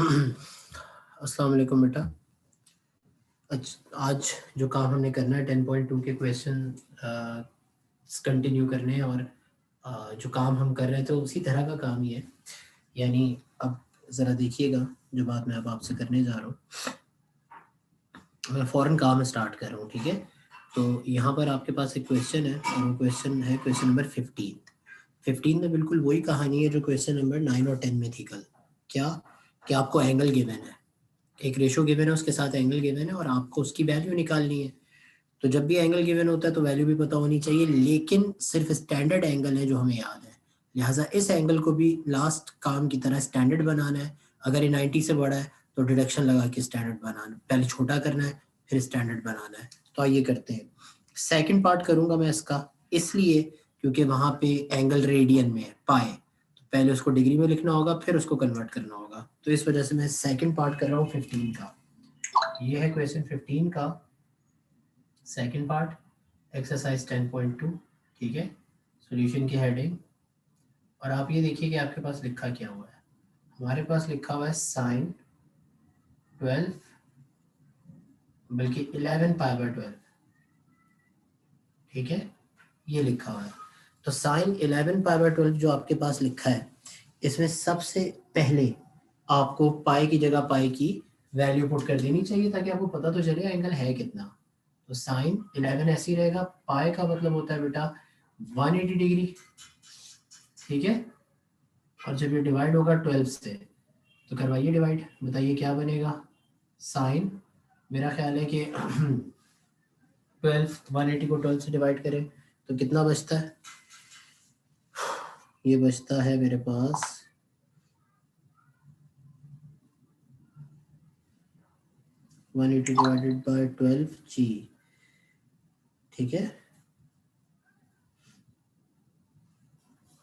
अस्सलाम वालेकुम बेटा। आज जो काम हमने करना है 10.2 के क्वेश्चन कंटिन्यू करने हैं, और जो काम हम कर रहे थे उसी तरह का काम ही है। यानी अब ज़रा देखिएगा, जो बात मैं अब आपसे करने जा रहा हूँ, मैं फ़ौरन काम स्टार्ट कर रहा हूँ, ठीक है। तो यहाँ पर आपके पास एक क्वेश्चन है, और वो क्वेश्चन है क्वेश्चन नंबर 15 में बिल्कुल वही कहानी है जो क्वेश्चन नंबर 9 और 10 में थी कल। क्या आपको एंगल गिवन है, एक रेशो गिवन है, उसके साथ एंगल गिवन है, और आपको उसकी वैल्यू निकालनी है। तो जब भी एंगल गिवन होता है तो वैल्यू भी पता होनी चाहिए, लेकिन सिर्फ स्टैंडर्ड एंगल है जो हमें याद है। लिहाजा इस एंगल को भी लास्ट काम की तरह स्टैंडर्ड बनाना है। अगर ये 90 से बड़ा है तो डिडक्शन लगा के स्टैंडर्ड बनाना, पहले छोटा करना है फिर स्टैंडर्ड बनाना है। तो आइए करते हैं। सेकंड पार्ट करूंगा मैं इसका, इसलिए क्योंकि वहां पे एंगल रेडियन में है, पाए, तो पहले उसको डिग्री में लिखना होगा, फिर उसको कन्वर्ट करना होगा। तो इस वजह से मैं सेकंड पार्ट कर रहा हूँ 15 का। ये है क्वेश्चन 15 का सेकंड पार्ट, एक्सरसाइज 10.2, ठीक है। सॉल्यूशन की हेडिंग, और आप ये देखिए कि आपके पास लिखा क्या हुआ है। हमारे पास लिखा हुआ है साइन 12, बल्कि 11π/12, ठीक है, ये लिखा हुआ है। तो साइन 11π/12 जो आपके पास लिखा है, इसमें सबसे पहले आपको पाई की जगह पाई की वैल्यू पुट कर देनी चाहिए, ताकि आपको पता तो चले एंगल है कितना। तो साइन 11 ऐसे ही रहेगा, पाई का मतलब होता है बेटा 180 डिग्री, ठीक है। और जब ये डिवाइड होगा 12 से, तो करवाइए डिवाइड, बताइए क्या बनेगा। साइन, मेरा ख्याल है कि 12, 180 को 12 से डिवाइड करें तो कितना बचता है, ये बचता है मेरे पास 180 डिवाइडेड बाय 12g, ठीक है।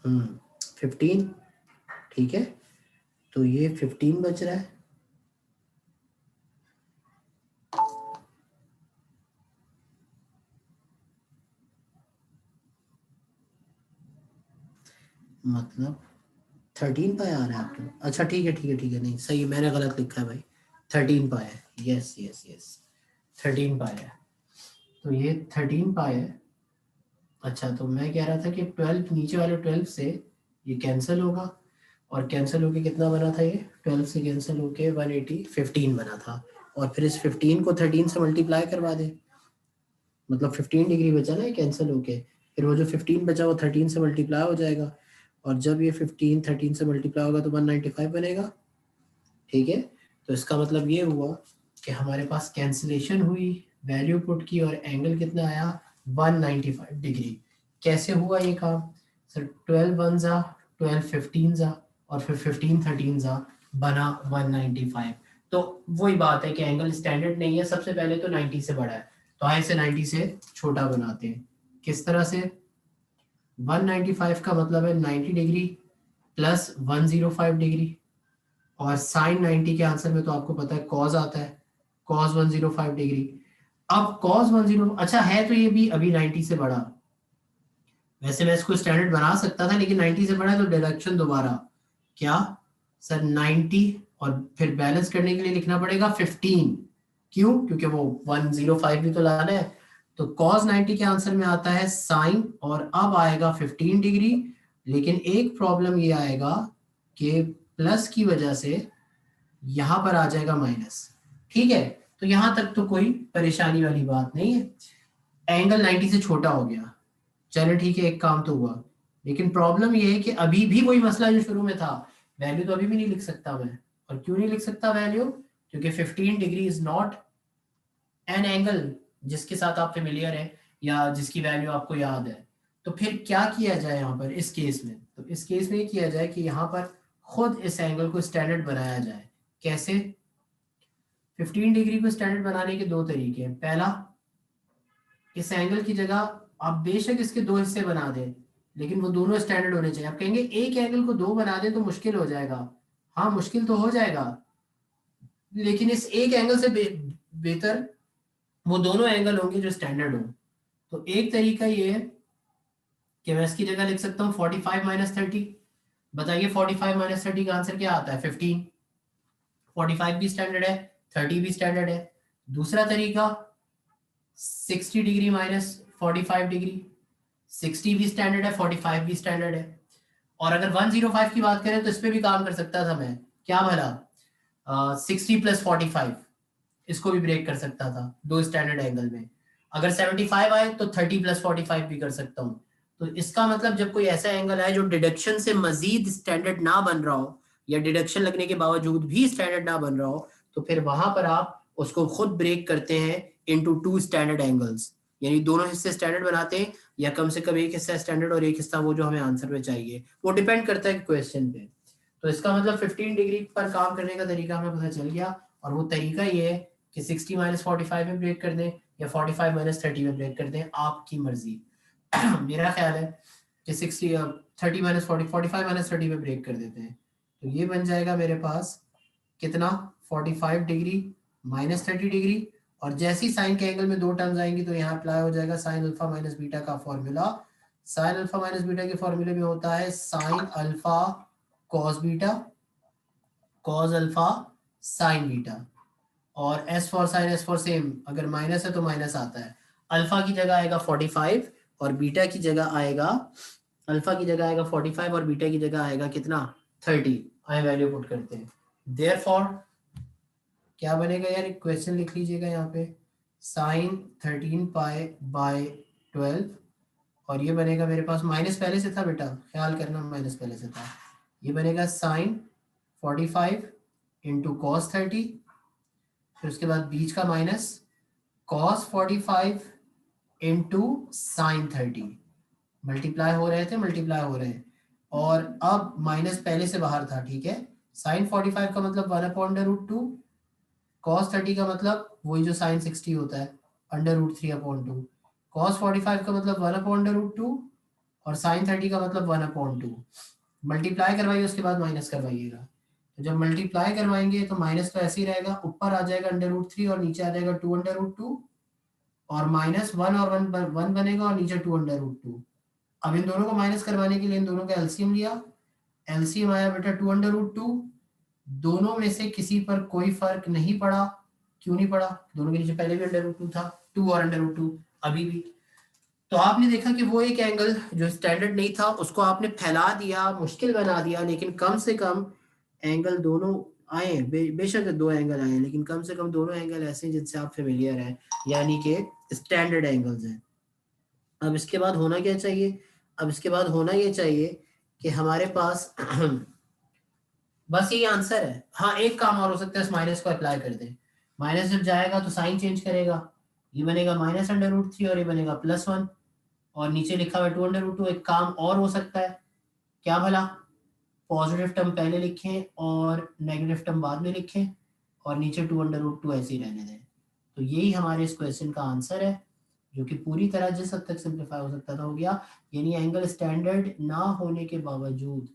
15, ठीक है। तो ये 15 बच रहा है। मतलब 13π आ रहा है आपके, अच्छा ठीक है ठीक है ठीक है, नहीं सही, मैंने गलत लिखा है भाई, 13π है, यस यस यस, 13π है। तो ये 13π है। अच्छा, तो मैं कह रहा था कि 12, नीचे वाले 12 से ये कैंसिल होगा, और कैंसिल होके कितना बना था, ये 12 से कैंसिल होके 180, 15 बना था। और फिर इस 15 को 13 से मल्टीप्लाई करवा दे, मतलब 15 डिग्री बचा ना ये कैंसिल होके, फिर वो जो 15 बचा वो 13 से मल्टीप्लाई हो जाएगा, और जब ये 15 13 से मल्टीप्लाई होगा तो 195 बनेगा, ठीक है। तो इसका मतलब ये हुआ कि हमारे पास कैंसिलेशन हुई, वैल्यू पुट की, और एंगल कितना आया 195 डिग्री। कैसे हुआ ये काम सर, 12 1 जा, 12 15 जा, और फिर 15 13 जा, बना 195। तो वही बात है कि एंगल स्टैंडर्ड नहीं है, सबसे पहले तो 90 से बड़ा है, तो आए से 90 से छोटा बनाते हैं। किस तरह से, 195 का मतलब है 90 डिग्री प्लस 105 डिग्री, और साइन 90 के आंसर में तो आपको पता है कॉस आता है, कॉस 105 डिग्री। अब कॉस 10, अच्छा है तो ये भी अभी 90 से बड़ा, वैसे मैं इसको स्टैंडर्ड बना सकता था, लेकिन 90 से बड़ा है तो डिडक्शन दोबारा, क्या सर 90, और फिर बैलेंस करने के लिए लिखना पड़ेगा 15, क्यों, क्योंकि वो 105 भी तो लाना है। तो cos 90 के आंसर में आता है साइन, और अब आएगा 15 डिग्री, लेकिन एक प्रॉब्लम ये आएगा कि प्लस की वजह से यहां पर आ जाएगा माइनस, ठीक है। तो यहां तक तो कोई परेशानी वाली बात नहीं है, एंगल 90 से छोटा हो गया, चलो ठीक है, एक काम तो हुआ। लेकिन प्रॉब्लम ये है कि अभी भी वही मसला जो शुरू में था, वैल्यू तो अभी भी नहीं लिख सकता मैं। और क्यों नहीं लिख सकता वैल्यू, क्योंकि 15 degree is not an angle जिसके साथ आप फेमिलियर है, या जिसकी वैल्यू आपको याद है। तो फिर क्या किया जाए यहाँ पर इस केस में, तो इस केस में ये किया जाए कि यहाँ पर खुद इस एंगल को स्टैंडर्ड बनाया जाए। कैसे, 15 डिग्री को स्टैंडर्ड बनाने के दो तरीके हैं। पहला, इस एंगल की जगह आप बेशक इसके दो हिस्से बना दें, लेकिन वो दोनों स्टैंडर्ड होने चाहिए। आप कहेंगे एक एंगल को दो बना दें तो मुश्किल हो जाएगा, हाँ मुश्किल तो हो जाएगा, लेकिन इस एक एंगल से बेहतर वो दोनों एंगल होंगे जो स्टैंडर्ड हो। तो एक तरीका ये है कि मैं इसकी जगह लिख सकता हूँ 45 - 30। बताइए 45 - 30 का आंसर क्या आता है, 15। 45 भी स्टैंडर्ड है, 30 भी स्टैंडर्ड है। दूसरा तरीका 60 डिग्री माइनस 45 डिग्री, 60 भी स्टैंडर्ड है, 45 भी स्टैंडर्ड है। और अगर 105 की बात करें तो इस पे भी काम कर सकता था मैं, क्या भला, 60 प्लस 45, इसको भी ब्रेक कर सकता था दो स्टैंडर्ड एंगल में। अगर 75 आए तो 30 प्लस 45 भी कर सकता हूँ। तो इसका मतलब जब कोई ऐसा एंगल है जो डिडक्शन से मजीद स्टैंडर्ड ना बन रहा हो, या डिडक्शन लगने के बावजूद भी स्टैंडर्ड ना बन रहा हो, तो फिर वहां पर आप उसको खुद ब्रेक करते हैं इनटू टू स्टैंडर्ड एंगल्स, यानी दोनों हिस्से स्टैंडर्ड बनाते हैं, या कम से कम एक हिस्सा स्टैंडर्ड और एक हिस्सा वो जो हमें आंसर में चाहिए, वो डिपेंड करता है क्वेश्चन पे। तो इसका मतलब 15 डिग्री पर काम करने का तरीका हमें पता चल गया, और वो तरीका ये है कि 60 माइनस 45 में ब्रेक कर दें या 45 माइनस 30 में ब्रेक कर दें, आपकी मर्जी। मेरा ख्याल है कि 60 30 माइनस 40 45 माइनस 30 में ब्रेक कर देते हैं, तो ये बन जाएगा मेरे पास कितना, 45 डिग्री माइनस 30 डिग्री। और जैसे ही साइन के एंगल में दो टर्म्स आएंगी तो यहाँ अप्लाई हो जाएगा साइन अल्फा माइनस बीटा का formula. Sine alpha minus beta के फॉर्मूले में होता है sine alpha cos beta, cos alpha sine beta, और S for sine S for same, अगर माइनस है तो माइनस आता है। अल्फा की जगह आएगा 45 और बीटा की जगह आएगा, अल्फा की जगह आएगा 45 और बीटा की जगह आएगा कितना, 30। आए वैल्यू पुट करते हैं, देयरफॉर क्या बनेगा यार, एक क्वेश्चन लिख लीजिएगा यहाँ पे, साइन 13 पाई बाय 12, और ये बनेगा मेरे पास, माइनस पहले से था बेटा, ख्याल करना माइनस पहले से था, ये बनेगा साइन 45 इंटू कॉस 30, फिर उसके बाद बीच का minus cos 45 into sine 30, multiply हो रहे थे, मल्टीप्लाई हो रहे हैं, और अब माइनस पहले से बाहर था, ठीक है। साइन 45 का मतलब 1/√2, कॉस 30 का मतलब वही जो साइन 60 होता है, √3/2, कॉस 45 का मतलब 1/√2, और साइन 30 का मतलब 1/2। मल्टीप्लाई करवाइए उसके बाद माइनस करवाइएगा, तो जब मल्टीप्लाई करवाएंगे तो माइनस तो ऐसे ही रहेगा, ऊपर आ जाएगा √3 और नीचे आ जाएगा 2/2, और माइनस 1 और 1 बनेगा और नीचे 2/2। अब इन दोनों को माइनस करवाने के लिए इन दोनों का एलसीएम लिया, एलसीएम आया बेटा 2/2, दोनों में से किसी पर कोई फर्क नहीं पड़ा, क्यों नहीं पड़ा, दोनों के नीचे पहले भी √2 था, 2 और √2 अभी भी। तो आपने देखा कि वो एक एंगल जो स्टैंडर्ड नहीं था उसको आपने फैला दिया, मुश्किल बना दिया, लेकिन कम से कम एंगल दोनों आए, बेशक दो एंगल आए, लेकिन कम से कम दोनों एंगल ऐसे हैं जिनसे आप फेमिलियर हैं, यानी कि स्टैंडर्ड एंगल्स हैं। अब इसके बाद होना क्या चाहिए, अब इसके बाद होना ये चाहिए कि हमारे पास बस यही आंसर है। हाँ, एक काम और हो सकता है, इस माइनस को अप्लाई कर दें, माइनस जब जाएगा तो साइन चेंज करेगा, ये बनेगा -√3 और ये बनेगा +1, और नीचे लिखा हुआ है 2/2। एक काम और हो सकता है, क्या भला, पॉजिटिव टर्म पहले लिखें और नेगेटिव टर्म बाद में लिखें, और नीचे 2/2 ऐसे ही रहने दें। तो यही हमारे इस क्वेश्चन का आंसर है, जो कि पूरी तरह जिस हद तक सिंप्लीफाई हो सकता था हो गया, यानी एंगल स्टैंडर्ड ना होने के बावजूद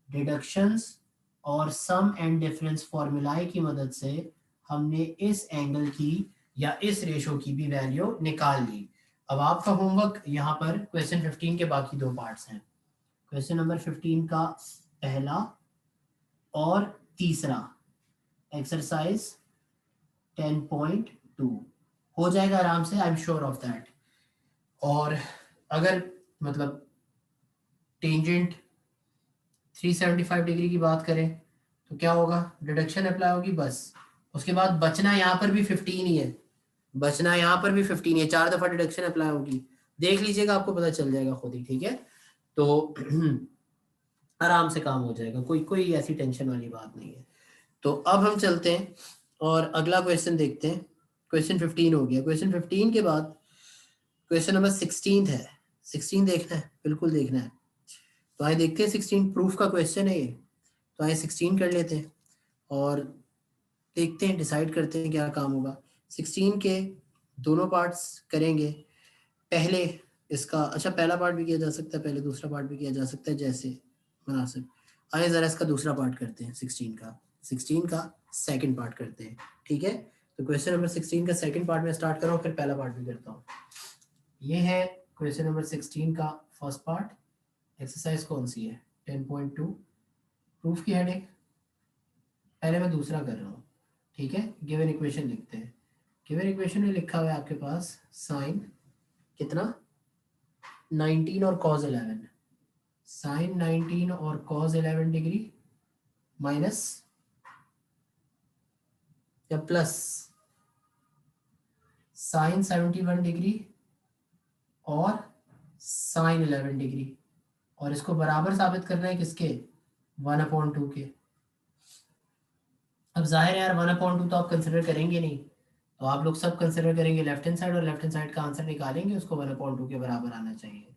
डिडक्शंस और सम एंड डिफरेंस फॉर्मूलाए की मदद से हमने इस एंगल की या इस रेशो की भी वैल्यू निकाल ली। अब आपका होमवर्क यहाँ पर क्वेश्चन 15 के बाकी दो पार्ट्स हैं, क्वेश्चन नंबर 15 का पहला और तीसरा एक्सरसाइज 10.2 हो जाएगा आराम से, I am sure of that. और अगर मतलब टेंजेंट 375 डिग्री की बात करें तो क्या होगा, डिडक्शन अप्लाई होगी बस, उसके बाद बचना यहाँ पर भी 15 ही है, बचना यहाँ पर भी 15 है, 4 दफा डिडक्शन अप्लाई होगी, देख लीजिएगा आपको पता चल जाएगा खुद ही, ठीक है। तो आराम से काम हो जाएगा, कोई कोई ऐसी टेंशन वाली बात नहीं है। तो अब हम चलते हैं और अगला क्वेश्चन देखते हैं, क्वेश्चन 15 हो गया, क्वेश्चन 15 के बाद क्वेश्चन नंबर 16 है, 16 देखना है, बिल्कुल देखना है। तो आइए देखते हैं, 16 प्रूफ का क्वेश्चन है ये, तो आइए 16 कर लेते हैं और देखते हैं, डिसाइड करते हैं क्या काम होगा। 16 के दोनों पार्ट्स करेंगे, पहले इसका, अच्छा पहला पार्ट भी किया जा सकता है, पहले दूसरा पार्ट भी किया जा सकता है, जैसे मुनासिब। आइए जरा इसका दूसरा पार्ट करते हैं, 16 का सेकंड पार्ट करते हैं, ठीक है। तो क्वेश्चन नंबर 16 का सेकंड पार्ट में स्टार्ट कर रहा हूँ, फिर पहला पार्ट भी करता हूँ। ये है क्वेश्चन नंबर 16 का फर्स्ट पार्ट, एक्सरसाइज कौन सी है, 10.2 प्रूफ की हेडिंग, पहले मैं दूसरा कर रहा हूँ। ठीक है, गिवन इक्वेशन लिखते हैं। गिवन इक्वेशन में लिखा हुआ है आपके पास साइन कितना 19 और कॉस 11, साइन 19 और कॉस 11 डिग्री माइनस या प्लस साइन 71 डिग्री और साइन 11 डिग्री, और इसको बराबर साबित करना है किसके 1/2 के। अब जाहिर है यार 1/2 तो आप कंसिडर करेंगे नहीं, तो आप लोग सब कंसिडर करेंगे लेफ्ट हैंड साइड, और लेफ्ट हैंड साइड का आंसर निकालेंगे, उसको 1/2 के बराबर आना चाहिए।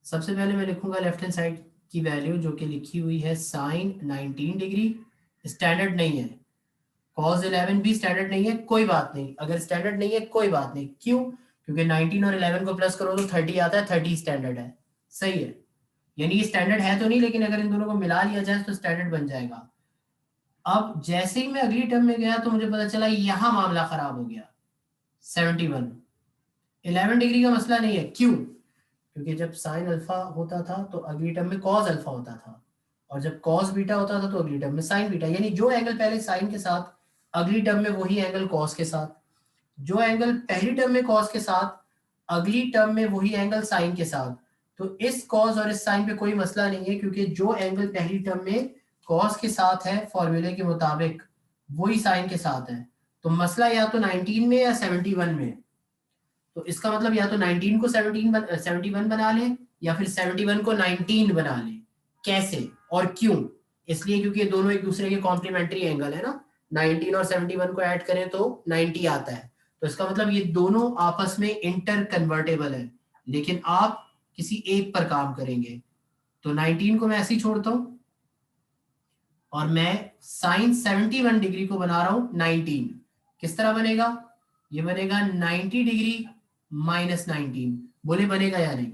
सबसे पहले मैं लिखूंगा लेफ्ट हैंड साइड की वैल्यू जो कि लिखी हुई है साइन 19 डिग्री, स्टैंडर्ड नहीं है, कॉस 11 भी स्टैंडर्ड नहीं है, कोई बात नहीं, अगर स्टैंडर्ड नहीं है कोई बात नहीं, क्यों, क्योंकि 19 और 11 को प्लस करो तो 30 आता है, 30 स्टैंडर्ड है, सही है, यानी ये स्टैंडर्ड है तो नहीं, लेकिन अगर इन दोनों को मिला लिया जाए तो स्टैंडर्ड बन जाएगा। अब जैसे ही मैं अगली टर्म में गया तो मुझे पता चला यहां मामला खराब हो गया, 71 11 डिग्री का मसला नहीं है, क्यों, क्योंकि जब साइन अल्फा होता था तो अगली टर्म में कॉस अल्फा होता था, और जब कॉस बीटा होता था तो अगली टर्म में साइन बीटा, यानी जो एंगल पहले साइन के साथ अगली टर्म में वही एंगल कॉस के साथ, जो एंगल पहली टर्म में कॉस के साथ अगली टर्म में वही एंगल साइन के साथ। तो इस कॉस और इस साइन पे कोई मसला नहीं है, क्योंकि जो एंगल पहली टर्म में कॉस के साथ है फॉर्मूले के मुताबिक वही साइन के साथ है। तो मसला या तो 19 में या 71 में, तो इसका मतलब या तो 19 को 71 बना ले, या फिर 71 को 19 बना ले। कैसे और क्यों, इसलिए क्योंकि ये दोनों एक दूसरे के कॉम्प्लीमेंट्री एंगल है ना, 19 और 71 को ऐड करें तो 90 आता है, तो इसका मतलब ये दोनों आपस में इंटर कन्वर्टेबल है, लेकिन आप किसी एक पर काम करेंगे। तो 19 को मैं ऐसे ही छोड़ता हूं, और मैं साइन 71 डिग्री को बना रहा हूं 19, किस तरह बनेगा, ये बनेगा 90 डिग्री माइनस 19, बोले बनेगा या नहीं,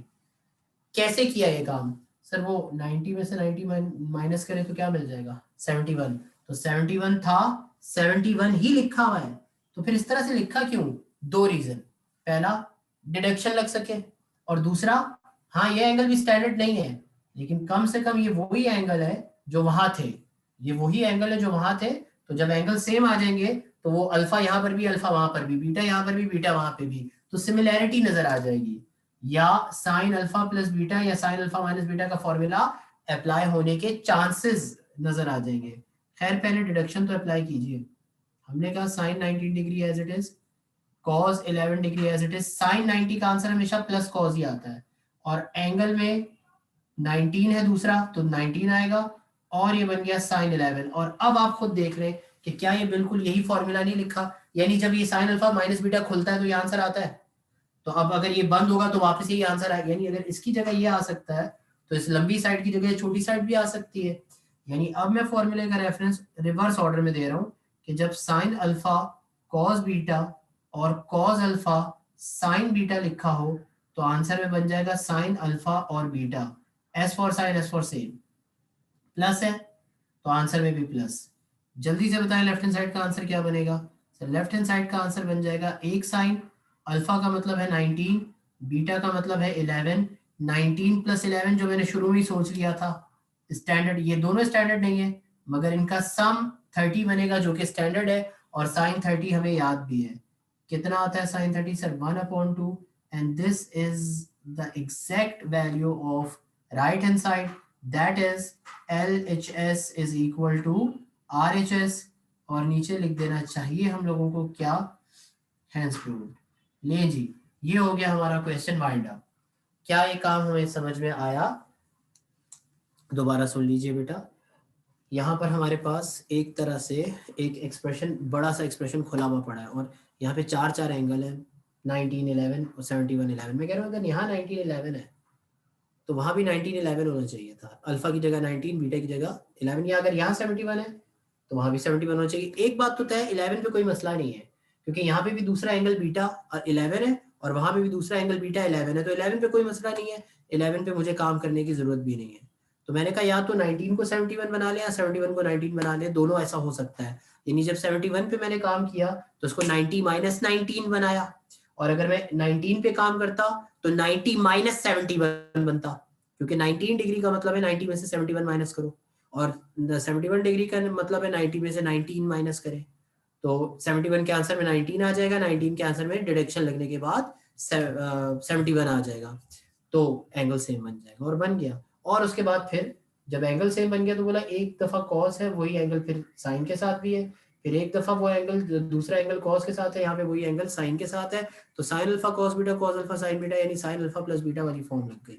कैसे किया ये काम, सर वो 90 में से 90 माइनस करें तो क्या मिल जाएगा 71, तो 71 था, 71 ही लिखा हुआ है, तो फिर इस तरह से लिखा क्यों, दो रीजन, पहला डिडक्शन लग सके, और दूसरा हाँ ये एंगल भी स्टैंडर्ड नहीं है, लेकिन कम से कम ये वही एंगल है जो वहां थे, ये वही एंगल है जो वहां थे, तो जब एंगल सेम आ जाएंगे तो वो अल्फा यहाँ पर भी अल्फा वहां पर भी, बीटा यहाँ पर भी बीटा वहां पे भी, तो सिमिलैरिटी नजर आ जाएगी, या साइन अल्फा प्लस बीटा या साइन अल्फा माइनस बीटा का फॉर्मूला अप्लाई होने के चांसेस नजर आ जाएंगे। खैर पहले डिडक्शन तो अप्लाई कीजिए, हमने कहा sine 19 degree as it is, cos 11 degree as it is, sine 90 का आंसर हमेशा प्लस कॉस ही आता है, और एंगल में 19 है दूसरा तो 19 आएगा, और ये बन गया साइन 11, और अब आप खुद देख रहे हैं कि क्या ये बिल्कुल यही फॉर्मूला नहीं लिखा, यानी जब ये साइन अल्फा माइनस बीटा खुलता है तो ये आंसर आता है, तो अब अगर ये बंद होगा तो वापस यही आंसर आएगा, यानी अगर इसकी जगह ये आ सकता है तो इस लंबी साइड की जगह छोटी साइड भी आ सकती है। यानी अब मैं फॉर्मूले का रेफरेंस रिवर्स ऑर्डर में दे रहा हूँ कि जब साइन अल्फा कॉस बीटा और कॉस अल्फा साइन बीटा लिखा हो तो आंसर में बन जाएगा साइन अल्फा और beta, S for sine S for same, plus है तो आंसर में भी प्लस। जल्दी से बताएं लेफ्ट हैंड साइड का आंसर क्या बनेगा, सर लेफ्ट हैंड साइड का आंसर बन जाएगा एक साइन, अल्फा का मतलब है 19, बीटा का मतलब है 11, 19 प्लस 11 जो मैंने शुरू में ही सोच लिया था स्टैंडर्ड, ये दोनों स्टैंडर्ड नहीं है मगर इनका सम 30 बनेगा जो कि स्टैंडर्ड है, और साइन 30 हमें याद भी है, कितना आता है sine 30 sir 1/2, and this is the exact value of right hand side, that is LHS is equal to RHS, और नीचे लिख देना चाहिए हम लोगों को क्या, हैंस प्रूव्ड। ले जी, ये हो गया हमारा क्वेश्चन वाइंड अप। क्या ये काम हमें समझ में आया, दोबारा सुन लीजिए बेटा, यहाँ पर हमारे पास एक तरह से एक एक्सप्रेशन, बड़ा सा एक्सप्रेशन खुला हुआ पड़ा है, और यहाँ पे चार चार एंगल है, 19 11 और 71 11, मैं कह रहा हूँ अगर यहाँ 19 11 है तो वहां भी 19 11 होना चाहिए था, अल्फा की जगह 19, बीटा की जगह 11, या अगर यहाँ 71 है तो वहां भी 71 होना चाहिए। एक बात तो तय 11 पे कोई मसला नहीं है, क्योंकि यहाँ पे भी दूसरा एंगल बीटा 11 है और वहां पे भी दूसरा एंगल बीटा 11 है, तो 11 पे कोई मसला नहीं है, 11 पे मुझे काम करने की जरूरत भी नहीं है। तो मैंने कहा या तो 19 को 71 बना ले या 71 को 19 बना ले, दोनों ऐसा हो सकता है। यानी जब 71 पे मैंने काम किया तो उसको 90 माइनस 19 बनाया, और अगर मैं 19 पे काम करता तो 90 माइनस 71 बनता, क्योंकि 19 डिग्री का मतलब है 90 में से 71 माइनस करो, और 71 डिग्री का मतलब है 90 में से 19 माइनस करें, तो 71 के आंसर में 19 आ जाएगा, 19 के आंसर में डिडक्शन लगने के बाद 71 आ जाएगा, तो एंगल सेम बन जाएगा और बन गया। और उसके बाद फिर जब एंगल सेम बन गया तो बोला एक दफा कॉस है वही एंगल फिर साइन के साथ भी है, फिर एक दफा वो एंगल दूसरा एंगल कॉस के साथ है, यहाँ पे वही एंगल साइन के साथ है, तो sign alpha cos beta cos alpha sine beta यानी साइन अल्फा प्लस बीटा वाली फॉर्म लग गई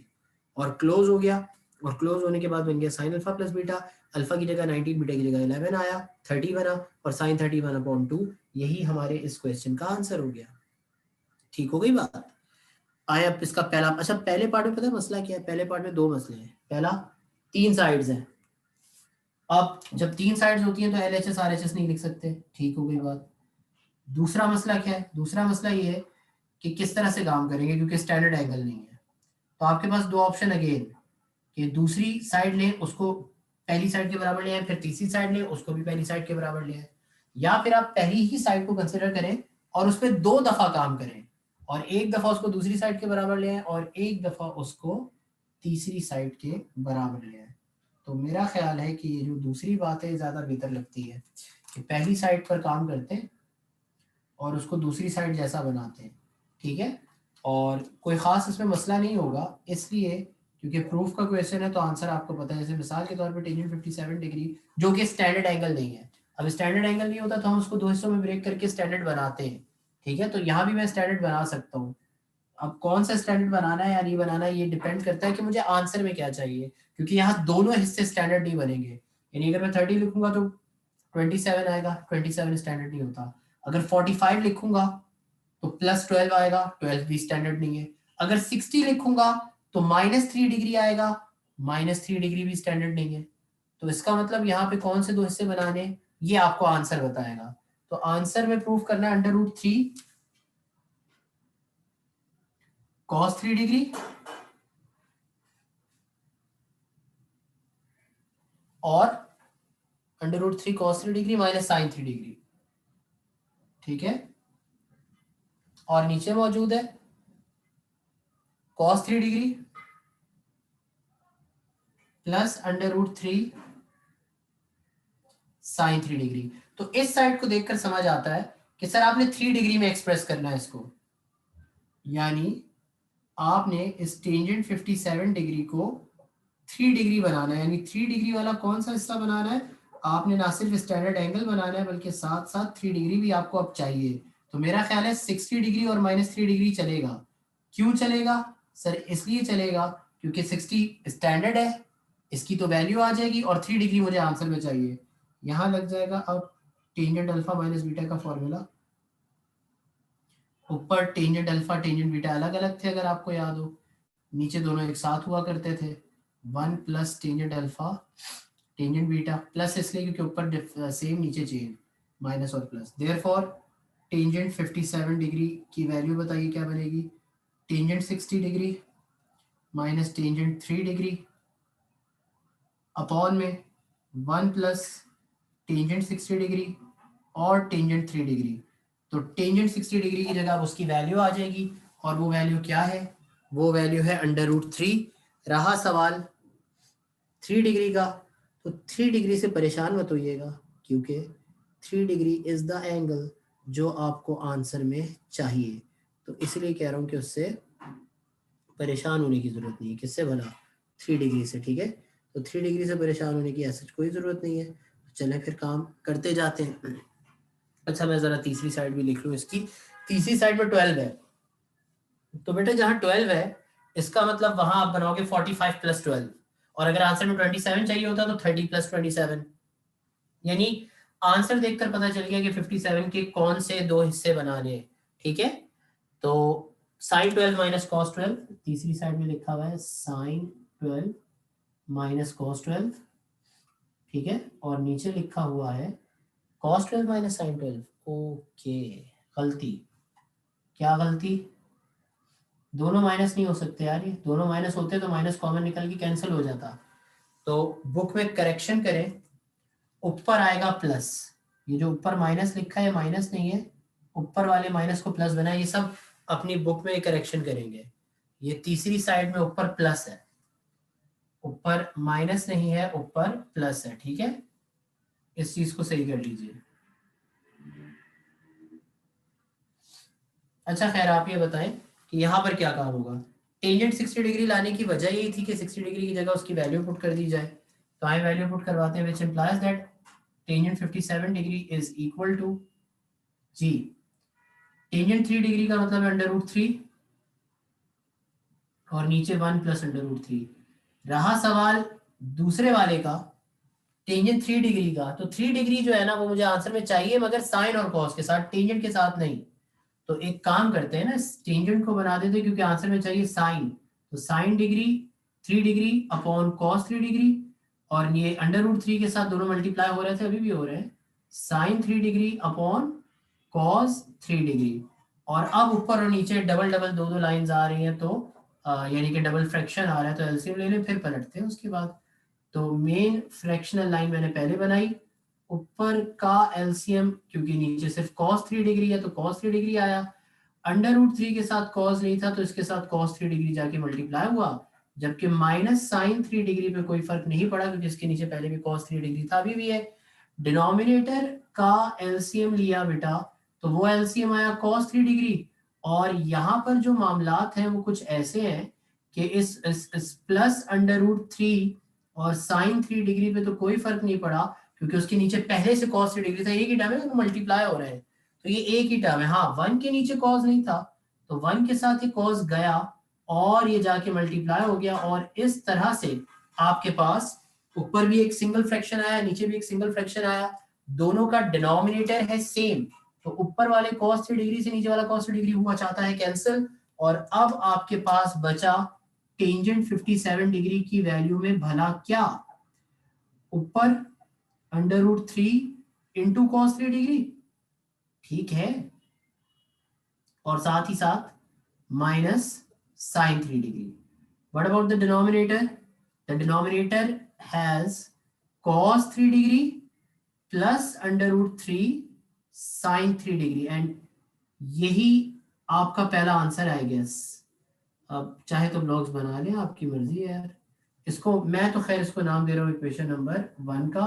और क्लोज हो गया। और क्लोज होने के बाद बन गया sine alpha plus beta, alpha की जगह 19 बीटा की जगह 11 आया, 30 बना और साइन 31/2, यही हमारे इस क्वेश्चन का आंसर हो गया। ठीक हो गई बात। आए अब इसका पहला, अच्छा पहले पार्ट में पता है मसला क्या है, पहले पार्ट में दो मसले हैं। पहला 3 साइड्स हैं, अब जब 3 साइड्स होती हैं तो LHS RHS नहीं लिख सकते, ठीक हो गई बात। दूसरा मसला क्या है, दूसरा मसला ये है कि किस तरह से काम करेंगे क्योंकि स्टैंडर्ड एंगल नहीं है। तो आपके पास दो ऑप्शन अगेन कि दूसरी साइड लें उसको पहली साइड के बराबर ले आए, फिर तीसरी साइड लें उसको भी पहली साइड के बराबर ले आए, या फिर आप पहली ही साइड को कंसिडर करें और उस पर 2 दफा काम करें और एक दफा उसको दूसरी साइड के बराबर ले आए और एक दफा उसको तीसरी साइड के बराबर ले आए। तो मेरा ख्याल है कि ये जो दूसरी बात है ज्यादा बेहतर लगती है कि पहली साइड पर काम करते हैं और उसको दूसरी साइड जैसा बनाते हैं, ठीक है। और कोई खास इसमें मसला नहीं होगा इसलिए क्योंकि प्रूफ का क्वेश्चन है तो आंसर आपको पता है। जैसे मिसाल के तौर पे टेंजेंट 57 डिग्री जो कि स्टैंडर्ड एंगल नहीं है, अब स्टैंडर्ड एंगल नहीं होता तो हम उसको 2 हिस्सों में ब्रेक करके स्टैंडर्ड बनाते हैं, ठीक है। तो यहाँ भी मैं स्टैंडर्ड बना सकता हूँ। अब कौन सा स्टैंडर्ड बनाना है या नहीं बनाना ये डिपेंड करता है कि मुझे आंसर में क्या चाहिए, क्योंकि यहाँ दोनों हिस्से स्टैंडर्ड नहीं बनेंगे। यानी अगर मैं 30 लिखूंगा तो 27 आएगा, 27 स्टैंडर्ड नहीं होता। अगर 45 लिखूंगा तो +12 आएगा, 12 भी स्टैंडर्ड नहीं है। अगर 60 लिखूंगा तो -3 डिग्री आएगा, -3 डिग्री भी स्टैंडर्ड नहीं है। तो इसका मतलब यहाँ पे कौन से दो हिस्से बनाने ये आपको आंसर बताएगा। तो आंसर में प्रूफ करना है √3 cos 3 डिग्री और √3 cos 3 degree minus sin 3 degree, ठीक है। और नीचे मौजूद है cos 3 degree plus √3 sin 3 degree. तो इस साइड को देखकर समझ आता है कि सर आपने 3 डिग्री में एक्सप्रेस करना है इसको, यानी आपने इस टेंजेंट 57 डिग्री को 3 डिग्री बनाना है। यानी 3 डिग्री वाला कौन सा हिस्सा बनाना है, आपने ना सिर्फ स्टैंडर्ड एंगल बनाना है बल्कि साथ साथ 3 डिग्री भी आपको अब चाहिए। तो मेरा ख्याल है 60 डिग्री और -3 डिग्री चलेगा। क्यों चलेगा सर, इसलिए चलेगा क्योंकि 60 स्टैंडर्ड है, इसकी तो वैल्यू आ जाएगी और 3 डिग्री मुझे आंसर में चाहिए। यहाँ लग जाएगा अब टेंजेंट अल्फा माइनस बीटा का फॉर्मूला। ऊपर टेंजेंट अल्फा टेंजेंट बीटा अलग अलग थे अगर आपको याद हो, नीचे दोनों एक साथ हुआ करते थे। 1 plus tangent alpha tangent beta, plus इसलिए क्योंकि ऊपर सेम नीचे चेन, माइनस और प्लस। देयरफॉर टेंजेंट 57 डिग्री की वैल्यू बताइए क्या बनेगी, tangent 60 degree minus tangent 3 degree upon में 1 प्लस टेंजेंट 60 डिग्री और टेंजेंट 3 डिग्री। तो टेंजेंट 60 डिग्री की जगह उसकी वैल्यू आ जाएगी और वो वैल्यू क्या है, वो वैल्यू है √3। रहा सवाल 3 डिग्री का, तो 3 डिग्री से परेशान मत होइएगा क्योंकि 3 डिग्री इज द एंगल जो आपको आंसर में चाहिए। तो इसलिए कह रहा हूं कि उससे परेशान होने की जरूरत नहीं है। किससे भला, 3 डिग्री से, ठीक है। तो 3 डिग्री से परेशान होने की ऐसी कोई जरूरत नहीं है। चलें फिर काम करते जाते हैं। अच्छा मैं जरा तीसरी साइड भी लिख लूं इसकी। तीसरी साइड में 12 है, तो बेटा जहां 12 है इसका मतलब वहां आप बनाओगे 45 + 12, और अगर आंसर में 27 चाहिए होता तो 30 + 27। यानी आंसर देखकर पता चल गया कि 57 के कौन से दो हिस्से बनाने हैं, ठीक है। तो sin 12 माइनस cos 12, तीसरी साइड में लिखा हुआ है sin 12 माइनस cos 12, ठीक है। और नीचे लिखा हुआ है cos 12 माइनस sin 12। ओके, गलती, क्या गलती, दोनों माइनस नहीं हो सकते यार, ये दोनों माइनस होते तो माइनस कॉमन निकल के कैंसिल हो जाता। तो बुक में करेक्शन करें, ऊपर आएगा प्लस, ये जो ऊपर माइनस लिखा है माइनस नहीं है, ऊपर वाले माइनस को प्लस बनाए, ये सब अपनी बुक में करेक्शन करेंगे। ये तीसरी साइड में ऊपर प्लस है, ऊपर माइनस नहीं है ऊपर प्लस है, ठीक है। इस चीज को सही कर लीजिए। अच्छा खैर आप ये बताएं कि यहाँ पर क्या काम होगा। टेंजेंट 60 डिग्री लाने की वजह यही थी कि 60 डिग्री की जगह उसकी वैल्यू पुट कर दी जाए, तो आए वैल्यू पुट करवाते हैं, which implies that tangent 57 degree is equal to जी, टेंजेंट 3 डिग्री का मतलब √3 और नीचे 1 प्लस √3। रहा सवाल दूसरे वाले का, टेंजेंट 3 डिग्री का, तो 3 डिग्री जो है ना वो मुझे आंसर में चाहिए मगर साइन और कॉस के साथ, टेंजेंट के साथ नहीं। तो एक काम करते हैं ना, टेंजेंट को बना देते हैं क्योंकि आंसर में चाहिए साइन, तो sine degree 3 degree upon cos 3 degree, और ये √3 के साथ दोनों मल्टीप्लाई हो रहे थे, अभी भी हो रहे हैं, sine 3 degree upon cos 3 degree. और अब ऊपर और नीचे डबल डबल दो दो लाइंस आ रही हैं, तो यानी कि डबल फ्रैक्शन आ रहा है, तो एलसीएम ले लें फिर पलटते हैं उसके बाद। तो मेन फ्रैक्शनल लाइन मैंने पहले बनाई, ऊपर का एलसीएम क्योंकि नीचे सिर्फ cos 3 डिग्री है तो cos 3 डिग्री आया, √3 के साथ cos नहीं था तो इसके साथ cos 3 डिग्री जाके मल्टीप्लाई हुआ, जबकि माइनस साइन 3 डिग्री पे कोई फर्क नहीं पड़ा क्योंकि इसके नीचे पहले भी cos 3 डिग्री था, अभी भी है। डिनोमिनेटर का एलसीएम लिया बेटा, तो वो एलसीएम आया cos 3 डिग्री। और यहाँ पर जो मामलात हैं वो कुछ ऐसे हैं कि इस प्लस √3 और साइन 3 डिग्री पे तो कोई फर्क नहीं पड़ा क्योंकि उसके नीचे पहले से cos 3 डिग्री था, एक ही टर्म है तो मल्टीप्लाई हो रहे हैं, तो ये एक ही टर्म है। हाँ 1 के नीचे cos नहीं था तो 1 के साथ ही cos गया और ये जाके मल्टीप्लाई हो गया, और इस तरह से आपके पास ऊपर भी एक सिंगल फ्रैक्शन आया, नीचे भी एक सिंगल फ्रैक्शन आया, दोनों का डिनोमिनेटर है सेम, तो ऊपर वाले cos 3 डिग्री से नीचे वाला cos 3 डिग्री हुआ चाहता है कैंसिल, और अब आपके पास बचा टेंजेंट 57 डिग्री की वैल्यू में भला क्या, ऊपर √3 इंटू cos 3 डिग्री, ठीक है, और साथ ही साथ minus sine 3 degree. What about the denominator? The denominator has cos 3 degree plus √3 sin 3 degree, and यही आपका पहला आंसर है गेस। अब चाहे तो ब्लॉग्स बना लें, आपकी मर्जी है यार। इसको मैं तो खैर इसको नाम दे रहा हूँ इक्वेशन नंबर 1 का,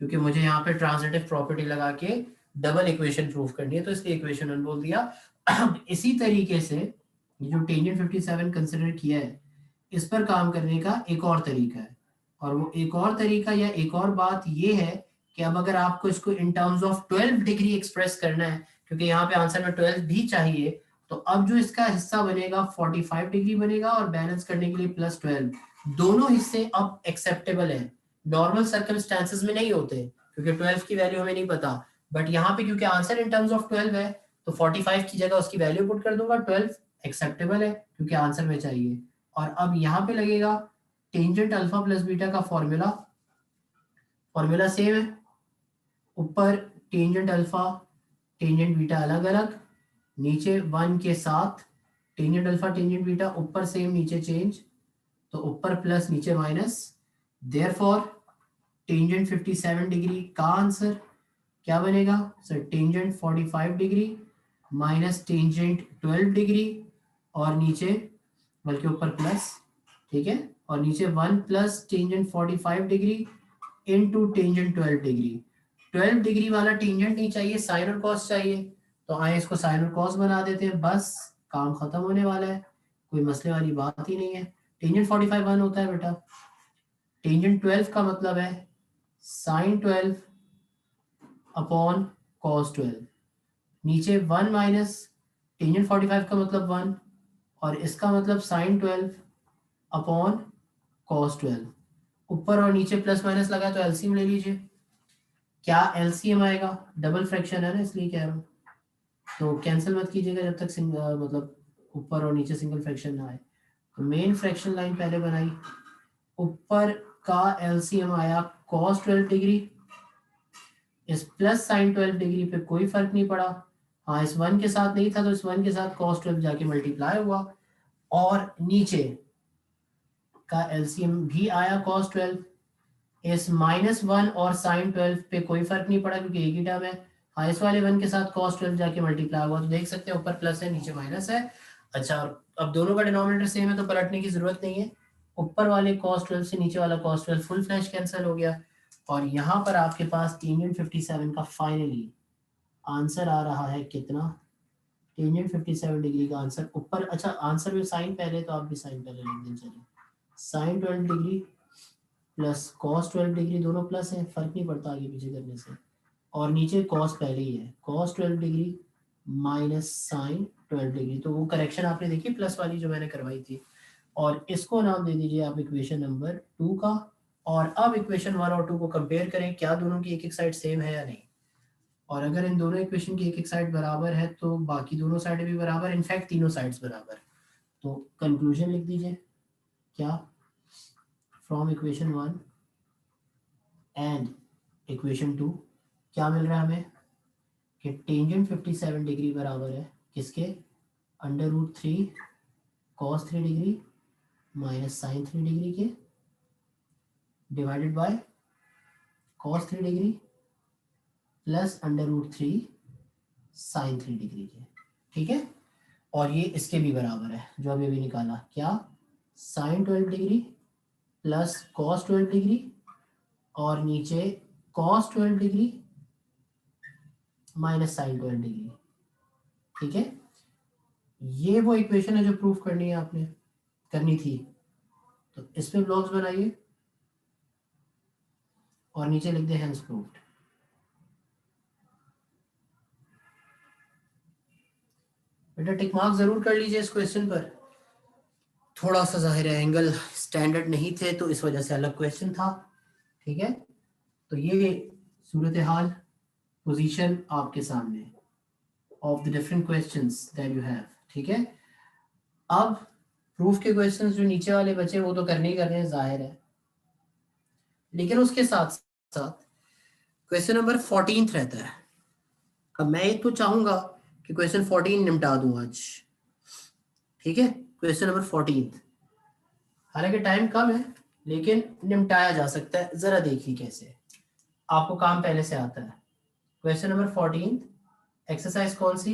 क्योंकि मुझे यहाँ पे ट्रांजिटिव प्रॉपर्टी लगा के डबल इक्वेशन प्रूफ करनी है, तो इसलिए इक्वेशन 1 बोल दिया। इसी तरीके से ये जो टेंजेंट 57 कंसिडर किया है, इस पर काम करने का एक और तरीका है, और वो एक और तरीका या एक और बात ये है कि अब अगर आपको इसको in terms of 12 degree express करना है, क्योंकि यहाँ पे आंसर में 12 भी चाहिए, तो अब जो इसका हिस्सा बनेगा 45 डिग्री बनेगा, और बैलेंस करने के लिए +12, दोनों हिस्से अब एक्सेप्टेबल है। नॉर्मल सर्कमस्टेंसेस में नहीं होते क्योंकि 12 की वैल्यू हमें नहीं पता, बट यहाँ पे क्योंकि आंसर इन टर्म्स ऑफ 12 है तो 45 की जगह उसकी वैल्यू पुट कर दूंगा, 12 एक्सेप्टेबल है क्योंकि आंसर में चाहिए। और अब यहाँ पे लगेगा टेंजेंट अल्फा प्लस बीटा का फॉर्मूला, फॉर्मूला सेम है, ऊपर टेंजेंट अल्फा टेंजेंट बीटा अलग अलग, नीचे 1 के साथ टेंजेंट अल्फा टेंजेंट बीटा, ऊपर सेम नीचे चेंज, तो ऊपर प्लस नीचे माइनस, देयरफॉर टेंजेंट 57 डिग्री का आंसर क्या बनेगा sir, tangent 45 degree minus tangent 12 degree, और नीचे बल्कि ऊपर प्लस, ठीक है, और नीचे 1 plus tangent 45 degree into tangent 12 degree. 12 degree वाला टेंजेंट नहीं चाहिए, साइन और कॉस चाहिए, तो आए इसको साइन और कॉस बना देते हैं, बस काम खत्म होने वाला है, कोई मसले वाली बात ही नहीं है। टेंजेंट 45 1 होता है बेटा, टेंजेंट 12 का मतलब है साइन 12 अपॉन कॉस 12, नीचे 1 माइनस टेंजेंट 45 का मतलब 1, और इसका मतलब साइन 12 अपॉन कॉस 12, ऊपर और नीचे प्लस माइनस लगा तो एलसीएम ले लीजिए, क्या एलसीएम आएगा, डबल फ्रैक्शन है ना इसलिए कह रहा हूँ, तो कैंसिल मत कीजिएगा जब तक मतलब ऊपर और नीचे सिंगल फ्रैक्शन ना आए। तो मेन फ्रैक्शन लाइन पहले बनाई, ऊपर का एलसीएम आया cos 12 डिग्री, इस प्लस साइन 12 डिग्री पे कोई फर्क नहीं पड़ा, हाँ इस 1 के साथ नहीं था तो इस 1 के साथ cos 12 जाके मल्टीप्लाई हुआ, और नीचे का एलसीएम भी आया cos 12, इस -1 और साइन 12 पे कोई फर्क नहीं पड़ा क्योंकि एक ही टर्म है, हाँ इस वाले 1 के साथ cos 12 जाके मल्टीप्लाई हुआ, तो देख सकते हैं ऊपर प्लस है नीचे माइनस है। अच्छा, और अब दोनों का डिनोमिनेटर सेम है तो पलटने की जरूरत नहीं है, ऊपर वाले cos 12 से नीचे वाला cos 12 फुल फ्लैश कैंसिल हो गया, और यहाँ पर आपके पास टेंजेंट 57 का फाइनली आंसर आ रहा है कितना, टेंजेंट 57 डिग्री का आंसर ऊपर, अच्छा आंसर में साइन पहले, तो आप भी साइन पहले लिख दें। चलिए sine 12 degree plus cos 12 degree, दोनों प्लस है, फर्क नहीं पड़ता आगे पीछे करने से, और नीचे कॉस पहले ही है, cos 12 degree minus sine 12 degree. तो वो करेक्शन आपने देखी प्लस वाली जो मैंने करवाई थी, और इसको नाम दे दीजिए आप इक्वेशन नंबर 2 का। और अब इक्वेशन 1 और 2 को कंपेयर करें, क्या दोनों की एक एक साइड सेम है या नहीं, और अगर इन दोनों इक्वेशन की एक एक साइड बराबर है तो बाकी दोनों साइड भी बराबर, इनफैक्ट तीनों साइड्स बराबर। तो कंक्लूजन लिख दीजिए, क्या फ्रॉम इक्वेशन 1 एंड इक्वेशन 2 क्या मिल रहा है हमें कि टेंजेंट 57 डिग्री बराबर है किसके, √3 cos 3 degree minus sine 3 degree के, divided by cos 3 degree plus √3 sine 3 degree के। ठीक है, और ये इसके भी बराबर है जो अभी भी निकाला, क्या sine 12 degree plus cos 12 degree और नीचे cos 12 degree minus sine 12 degree. ठीक है, ये वो इक्वेशन है जो प्रूफ करनी है आपने, करनी थी। तो इस पे ब्लॉक्स बनाइए और नीचे लिख दे हेंस प्रूव्ड। बेटा टिक मार्क जरूर कर लीजिए इस क्वेश्चन पर, थोड़ा सा जाहिर है एंगल स्टैंडर्ड नहीं थे तो इस वजह से अलग क्वेश्चन था। ठीक है, तो ये सूरत हाल पोजीशन आपके सामने of the different questions that you have. ठीक है, अब प्रूफ के क्वेश्चंस जो नीचे वाले बचे वो तो करने ही करने हैं, जाहिर है, लेकिन उसके साथ साथ क्वेश्चन नंबर 14 रहता है। अब मैं ये तो चाहूंगा कि क्वेश्चन 14 निपटा दूं आज। ठीक है, क्वेश्चन नंबर 14, हालांकि टाइम कम है लेकिन निपटाया जा सकता है। जरा देखिए कैसे, आपको काम पहले से आता है। क्वेश्चन नंबर 14, एक्सरसाइज कौन सी,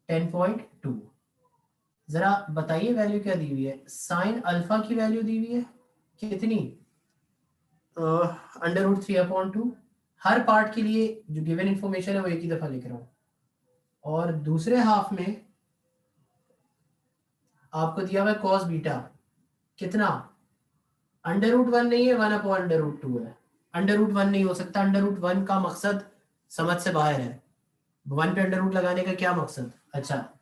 10.2। जरा बताइए वैल्यू क्या दी हुई है, साइन अल्फा की वैल्यू दी हुई है कितनी, √3/2। हर पार्ट के लिए जो गिवन इंफॉर्मेशन है वो एक ही दफा लिख रहा हूं, और दूसरे हाफ में आपको दिया हुआ है कॉस बीटा कितना, √1 नहीं है, 1/√2 है। √1 नहीं हो सकता, √1 का मकसद समझ से बाहर है, 1 पे अंडर रूट लगाने का क्या मकसद। अच्छा,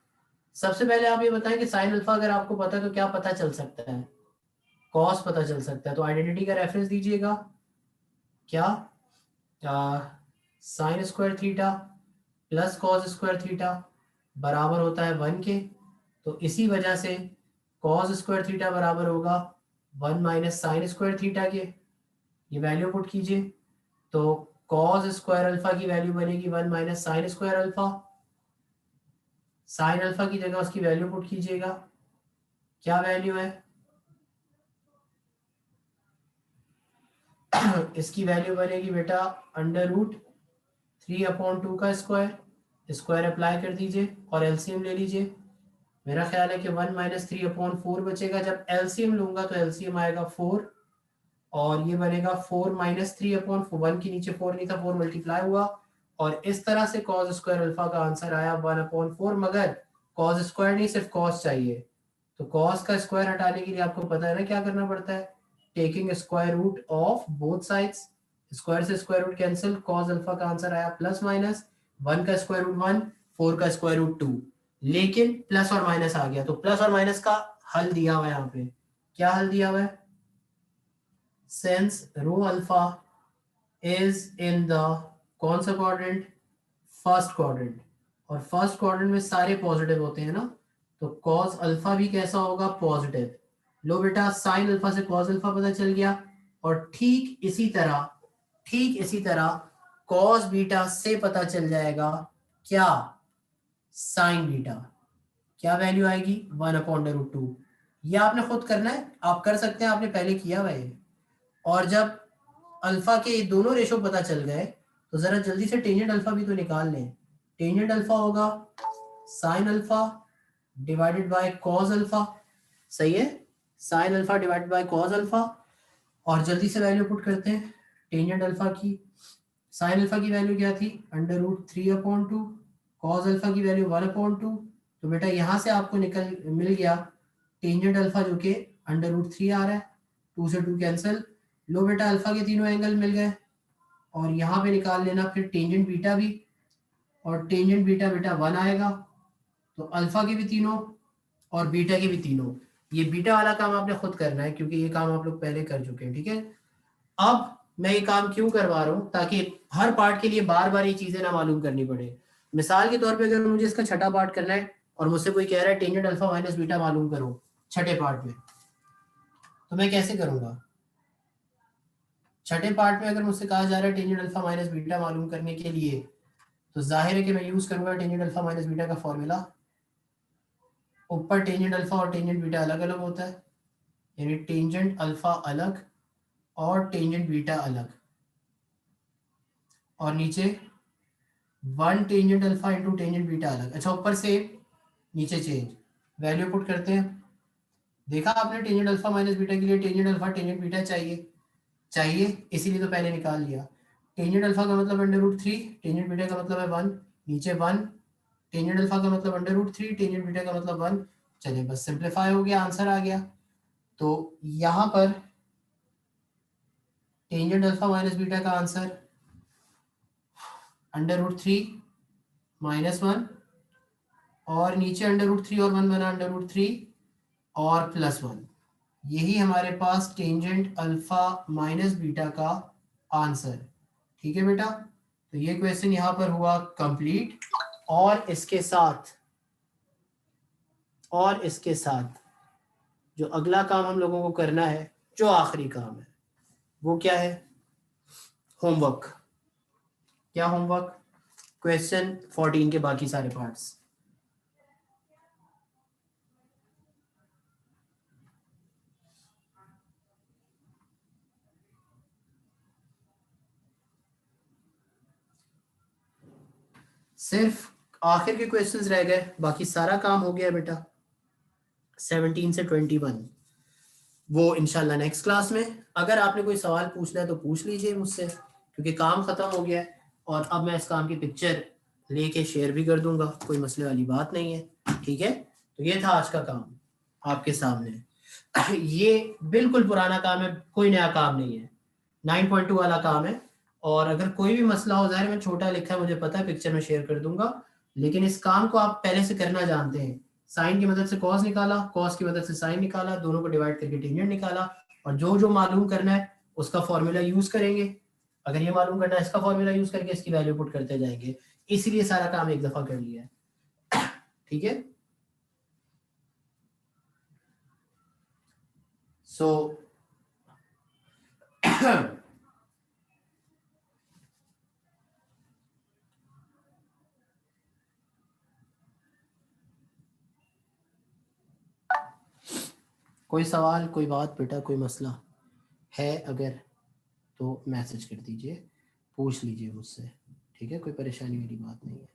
सबसे पहले आप ये बताएं कि साइन अल्फा अगर आपको पता है तो क्या पता चल सकता है, कॉस पता चल सकता है, तो आइडेंटिटी का रेफरेंस दीजिएगा, क्या sine square theta plus cos square theta बराबर होता है 1 के, तो इसी वजह से कॉस स्क्वायर थीटा बराबर होगा 1 माइनस साइन स्क्वायर थीटा के। ये वैल्यू पुट कीजिए, तो कॉस स्क्वायर अल्फा की वैल्यू बनेगी 1 minus sine square alpha, sine alpha की जगह उसकी वैल्यू पुट कीजिएगा, क्या वैल्यू है इसकी वैल्यू बनेगी बेटा √3/2 का स्क्वायर, स्क्वायर अप्लाई कर दीजिए और एलसीएम ले लीजिए। मेरा ख्याल है कि 1 माइनस 3/4 बचेगा, जब एलसीएम लूंगा तो एलसीएम आएगा 4, और ये बनेगा 4 माइनस 3/4, 1 के नीचे 4 नहीं था, 4 मल्टीप्लाई हुआ, और इस तरह से कॉस स्क्वायर अल्फा का आंसर आया 1/4। मगर कॉस स्क्वायर नहीं, सिर्फ कॉस चाहिए, तो कॉस का स्क्वायर हटाने के लिए आपको पता है ना क्या करना पड़ता है, taking square root of both sides, square से square root cancel, cos alpha का आंसर आया प्लस माइनस 1 का स्क्वायर रूट 1, 4 का स्क्वायर रूट 2, लेकिन प्लस और माइनस आ गया, तो प्लस और माइनस का हल दिया हुआ है यहाँ पे, क्या हल दिया हुआ है, since rho alpha is in the कौन सा क्वाड्रेंट, फर्स्ट क्वाड्रेंट, और फर्स्ट क्वाड्रेंट में सारे पॉजिटिव होते हैं ना, तो कॉस अल्फा भी कैसा होगा, पॉजिटिव। लो बेटा साइन अल्फा से कॉस अल्फा पता चल गया, और ठीक इसी तरह कॉस बीटा से पता चल जाएगा क्या, साइन बीटा, क्या वैल्यू आएगी 1/√2। ये आपने खुद करना है, आप कर सकते हैं, आपने पहले किया हुआ है। और जब अल्फा के ये दोनों रेशो पता चल गए तो जरा जल्दी से टेंजेंट अल्फा भी तो निकाल लें। टेंजेंट अल्फा होगा sine alpha divided by cos alpha, सही है, sine alpha divided by cos alpha, और जल्दी से वैल्यू पुट करते हैं टेंजेंट अल्फा की। साइन अल्फा की वैल्यू क्या थी, √3/2, कॉस अल्फा की वैल्यू 1/2, तो बेटा यहाँ से आपको निकल मिल गया टेंजेंट अल्फा जो कि √3 आ रहा है, 2 से 2 कैंसिल। लो बेटा अल्फा के तीनों एंगल मिल गए, और यहाँ पे निकाल लेना फिर टेंजेंट बीटा भी, और टेंजेंट बीटा बेटा 1 आएगा, तो अल्फा के भी तीनों और बीटा के भी तीनों। ये बीटा वाला काम आपने खुद करना है क्योंकि ये काम आप लोग पहले कर चुके हैं, ठीक है। अब मैं ये काम क्यों करवा रहा हूँ, ताकि हर पार्ट के लिए बार बार ये चीजें ना मालूम करनी पड़े। मिसाल के तौर पे अगर मुझे इसका छठा पार्ट करना है और मुझसे कोई कह रहा है टेंजेंट अल्फा माइनस बीटा मालूम करो छठे पार्ट में, तो मैं कैसे करूंगा? छठे पार्ट में अगर मुझसे कहा जा रहा है टेंजेंट अल्फा माइनस बीटा मालूम करने के लिए, तो जाहिर है कि मैं यूज करूंगा टेंजेंट अल्फा माइनस बीटा का फॉर्मूला। ऊपर टेंजेंट अल्फा और टेंजेंट बीटा अलग अलग होता है, यानी टेंजेंट अल्फा अलग और टेंजेंट बीटा अलग, और नीचे 1 tangent alpha into tangent beta अलग। अच्छा, ऊपर से नीचे चेंज, वैल्यू पुट करते हैं। देखा आपने टेंजेंट अल्फा माइनस बीटा के लिए टेंजेंट अल्फा टेंजेंट बीटा चाहिए, इसीलिए तो पहले निकाल लिया। टेंजेंट अल्फा का मतलब √3, टेंजेंट बीटा का मतलब है 1, नीचे 1, टेंजेंट अल्फा का मतलब √3, टेंजेंट बीटा का मतलब 1। चलिए बस सिंप्लीफाई हो गया, आंसर आ गया। तो यहाँ पर टेंजेंट अल्फा माइनस बीटा का आंसर √3 -1, और नीचे √3 और 1 बना √3 और +1। यही हमारे पास टेंजेंट अल्फा माइनस बीटा का आंसर। ठीक है बेटा, तो ये क्वेश्चन यहाँ पर हुआ कंप्लीट। और इसके साथ जो अगला काम हम लोगों को करना है, जो आखिरी काम है, वो क्या है? होमवर्क। क्या होमवर्क? क्वेश्चन 14 के बाकी सारे पार्ट्स। सिर्फ आखिर के क्वेश्चंस रह गए, बाकी सारा काम हो गया बेटा। 17 से 21 वो इंशाल्लाह नेक्स्ट क्लास में। अगर आपने कोई सवाल पूछना है तो पूछ लीजिए मुझसे, क्योंकि काम खत्म हो गया है और अब मैं इस काम की पिक्चर लेके शेयर भी कर दूंगा, कोई मसले वाली बात नहीं है। ठीक है, तो ये था आज का काम आपके सामने। ये बिल्कुल पुराना काम है, कोई नया काम नहीं है, 9.2 वाला काम है। और अगर कोई भी मसला हो, जाहिर मैं छोटा लिखा है मुझे पता है, पिक्चर में शेयर कर दूंगा, लेकिन इस काम को आप पहले से करना जानते हैं। साइन की मदद से कॉस निकाला, कॉस की मदद से साइन निकाला, दोनों को डिवाइड करके टेंजेंट निकाला, और जो जो मालूम करना है उसका फॉर्मूला यूज करेंगे। अगर ये मालूम करना है इसका फॉर्मूला यूज करके इसकी वैल्यू पुट करते जाएंगे। इसीलिए सारा काम एक दफा कर लिया है। ठीक है, सो कोई सवाल, कोई बात बेटा, कोई मसला है अगर तो मैसेज कर दीजिए, पूछ लीजिए मुझसे। ठीक है, कोई परेशानी वाली बात नहीं है।